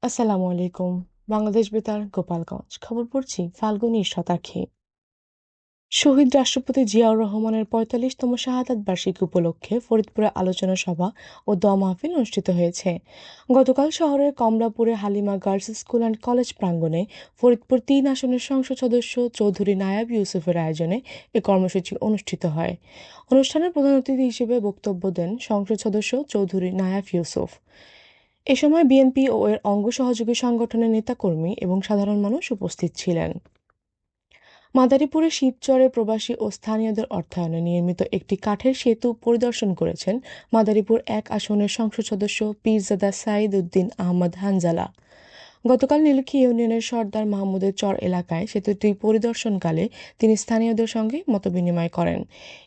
আসসালামু আলাইকুম। বাংলাদেশ বেতার, গোপালগঞ্জ। খবর পড়ছি ফাল্গুনী শতাক্ষী। শহীদ রাষ্ট্রপতি জিয়াউর রহমানের ৪৫তম শাহাদাত বার্ষিকী উপলক্ষে ফরিদপুরে আলোচনা সভা ও দোয়া মাহফিল অনুষ্ঠিত হয়েছে। গতকাল শহরের কমলাপুরে Halima girls school and college প্রাঙ্গণে ফরিদপুর ৩ আসনের সংসদ সদস্য চৌধুরী নায়াব ইউসুফের আয়োজনে এ কর্মসূচি অনুষ্ঠিত হয়। অনুষ্ঠানের প্রধান অতিথি হিসেবে বক্তব্য দেন সংসদ সদস্য চৌধুরী নায়াব ইউসুফ। এ সময় বিএনপি ও এর অঙ্গ সহযোগী সংগঠনের নেতাকর্মী এবং সাধারণ মানুষ উপস্থিত ছিলেন। মাদারীপুরে শিবচরে প্রবাসী ও স্থানীয়দের অর্থায়নে নির্মিত একটি কাঠের সেতু পরিদর্শন করেছেন মাদারীপুর ১ আসনের সংসদ সদস্য পীরজাদা সাইদ উদ্দিন আহমদ হানজালা। গতকাল নীলক্ষী ইউনিয়নের সর্দার মাহমুদের চর এলাকায় সেতুটি পরিদর্শনকালে তিনি স্থানীয়দের সঙ্গে মতবিনিময় করেন।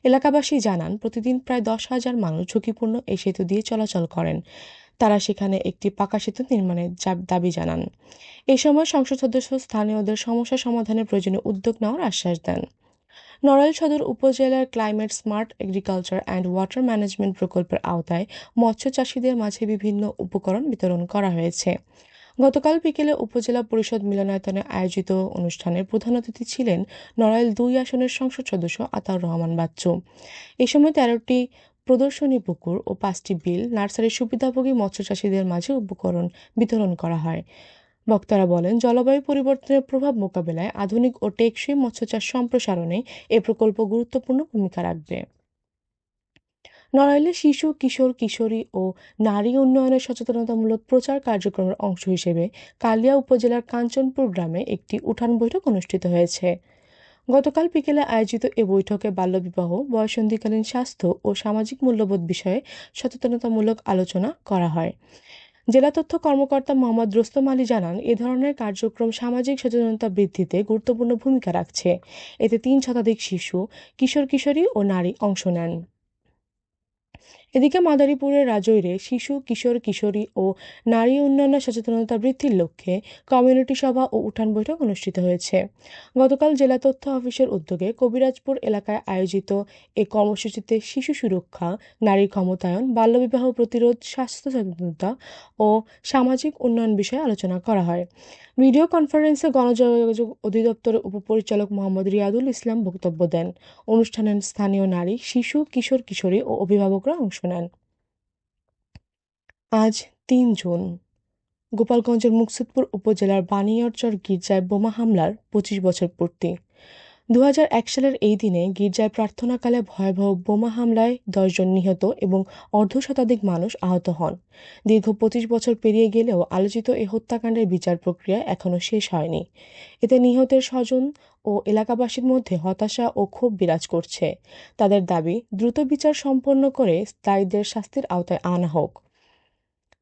এলাকাবাসী জানান, প্রতিদিন প্রায় ১০,০০০ মানুষ ঝুঁকিপূর্ণ এই সেতু দিয়ে চলাচল করেন। তারা সেখানে একটি পাকা সেতু নির্মাণের দাবি জানান। এ সময় সংসদ সদস্য স্থানীয়দের সমস্যা সমাধানের প্রয়োজনীয় উদ্যোগ নেওয়ার আশ্বাস দেন। নড়াইল সদর উপজেলার climate smart agriculture and water management প্রকল্পের আওতায় মৎস্য চাষিদের মাঝে বিভিন্ন উপকরণ বিতরণ করা হয়েছে। গতকাল বিকেলে উপজেলা পরিষদ মিলনায়তনে আয়োজিত অনুষ্ঠানে প্রধান অতিথি ছিলেন নড়াইল ২ আসনের সংসদ সদস্য আতাউর রহমান বাচ্চু। এ সময় ১৩টি প্রদর্শনী পুকুর ও ৫টি বিল, নার্সারির সুবিধাভোগী মৎস্যচাষীদের মাঝে উপকরণ বিতরণ করা হয়। বক্তারা বলেন, জলবায়ু পরিবর্তনের প্রভাব মোকাবেলায় আধুনিক ও টেকসই মৎস্যচাষ সম্প্রসারণে এ প্রকল্প গুরুত্বপূর্ণ ভূমিকা রাখবে। নড়াইলে শিশু, কিশোর, কিশোরী ও নারী উন্নয়নের সচেতনতামূলক প্রচার কার্যক্রমের অংশ হিসেবে কালিয়া উপজেলার কাঞ্চনপুর গ্রামে একটি উঠান বৈঠক অনুষ্ঠিত হয়েছে। গতকাল বিকেলে আয়োজিত এ বৈঠকে বাল্যবিবাহ, বয়ঃসন্ধিকালীন স্বাস্থ্য ও সামাজিক মূল্যবোধ বিষয়ে সচেতনতামূলক আলোচনা করা হয়। জেলা তথ্য কর্মকর্তা মোহাম্মদ রোস্তম আলী জানান, এ ধরনের কার্যক্রম সামাজিক সচেতনতা বৃদ্ধিতে গুরুত্বপূর্ণ ভূমিকা রাখছে। এতে ৩ শতাধিক শিশু, কিশোর কিশোরী ও নারী অংশ নেন। এদিকে মাদারীপুরের রাজৈরে শিশু, কিশোর কিশোরী ও নারী উন্নয়ন সচেতনতা বৃদ্ধির লক্ষ্যে কমিউনিটি সভা ও উঠান বৈঠক অনুষ্ঠিত হয়েছে। গতকাল জেলা তথ্য অফিসের উদ্যোগে কবিরাজপুর এলাকায় আয়োজিত এ কর্মসূচিতে শিশু সুরক্ষা, নারী ক্ষমতায়ন, বাল্যবিবাহ প্রতিরোধ, স্বাস্থ্য সচেতনতা ও সামাজিক উন্নয়ন বিষয়ে আলোচনা করা হয়। ভিডিও কনফারেন্সে গণযোগাযোগ অধিদপ্তরের উপপরিচালক মোহাম্মদ রিয়াদুল ইসলাম বক্তব্য দেন। অনুষ্ঠানে স্থানীয় নারী, শিশু, কিশোর কিশোরী ও অভিভাবকরা অংশ নেন। আজ ৩ জুন। গোপালগঞ্জের মুকসুদপুর উপজেলার বানিয়ারচর গির্জায় বোমা হামলার ২৫ বছর পূর্তি। ২০০১ সালের এই দিনে গির্জায় প্রার্থনাকালে ভয়াবহ বোমা হামলায় ১০ জন নিহত এবং অর্ধশতাধিক মানুষ আহত হন। দীর্ঘ ২৫ বছর পেরিয়ে গেলেও আলোচিত এই হত্যাকাণ্ডের বিচার প্রক্রিয়া এখনও শেষ হয়নি। এতে নিহতের স্বজন ও এলাকাবাসীর মধ্যে হতাশা ও ক্ষোভ বিরাজ করছে। তাদের দাবি, দ্রুত বিচার সম্পন্ন করে দায়ীদের শাস্তির আওতায় আনা হোক।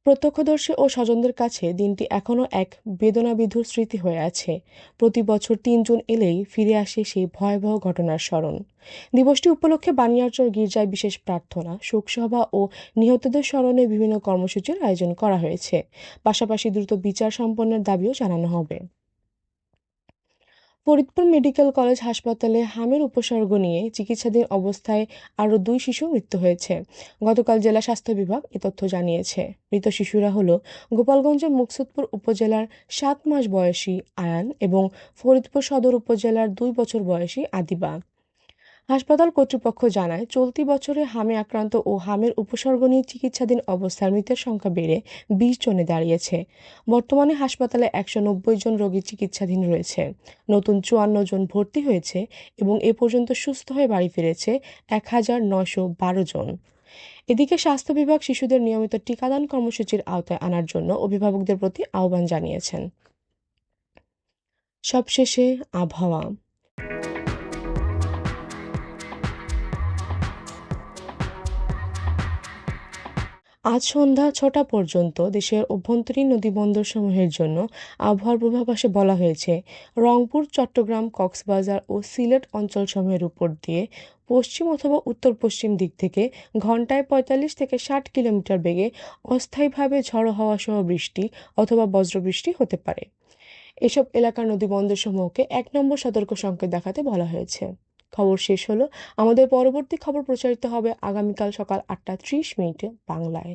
প্রত্যক্ষদর্শী ও স্বজনদের কাছে দিনটি এখনও এক বেদনাবিধুর স্মৃতি হয়ে আছে। প্রতি বছর ৩ জুন এলেই ফিরে আসে সেই ভয়াবহ ঘটনার স্মরণ। দিবসটি উপলক্ষে বানিয়ারচর গির্জায় বিশেষ প্রার্থনা, শোকসভা ও নিহতদের স্মরণে বিভিন্ন কর্মসূচির আয়োজন করা হয়েছে। পাশাপাশি দ্রুত বিচার সম্পন্নের দাবিও জানানো হবে। ফরিদপুর মেডিকেল কলেজ হাসপাতালে হামের উপসর্গ নিয়ে চিকিৎসাধীন অবস্থায় আরও ২ শিশুর মৃত্যু হয়েছে। গতকাল জেলা স্বাস্থ্য বিভাগ এ তথ্য জানিয়েছে। মৃত শিশুরা হলো গোপালগঞ্জের মুকসুদপুর উপজেলার ৭ মাস বয়সী আয়ান এবং ফরিদপুর সদর উপজেলার ২ বছর বয়সী আদিবা। হাসপাতাল কর্তৃপক্ষ জানায়, চলতি বছরে হামে আক্রান্ত ও হামের উপসর্গ নিয়ে চিকিৎসাধীন অবস্থায় মৃতের সংখ্যা বেড়ে ২০ জনে দাঁড়িয়েছে। বর্তমানে হাসপাতালে ১৯০ জন রোগী চিকিৎসাধীন রয়েছে। নতুন ৫৪ জন ভর্তি হয়েছে এবং এ পর্যন্ত সুস্থ হয়ে বাড়ি ফিরেছে ১,৯১২ জন। এদিকে স্বাস্থ্য বিভাগ শিশুদের নিয়মিত টিকাদান কর্মসূচির আওতায় আনার জন্য অভিভাবকদের প্রতি আহ্বান জানিয়েছেন। সবশেষে আবহাওয়া। আজ সন্ধ্যা ৬টা পর্যন্ত দেশের অভ্যন্তরীণ নদীবন্দরসমূহের জন্য আবহাওয়ার পূর্বাভাসে বলা হয়েছে, রংপুর, চট্টগ্রাম, কক্সবাজার ও সিলেট অঞ্চলসমূহের উপর দিয়ে পশ্চিম অথবা উত্তর-পশ্চিম দিক থেকে ঘন্টায় ৪৫ থেকে ৬০ কিলোমিটার বেগে অস্থায়ীভাবে ঝড়ো হাওয়া সহ বৃষ্টি অথবা বজ্রবৃষ্টি হতে পারে। এসব এলাকার নদীবন্দরসমূহকে ১ নম্বর সতর্ক সংকেত দেখাতে বলা হয়েছে। খবর শেষ হলো। আমাদের পরবর্তী খবর প্রচারিত হবে আগামীকাল সকাল ৮টা ৩০ মিনিটে বাংলায়।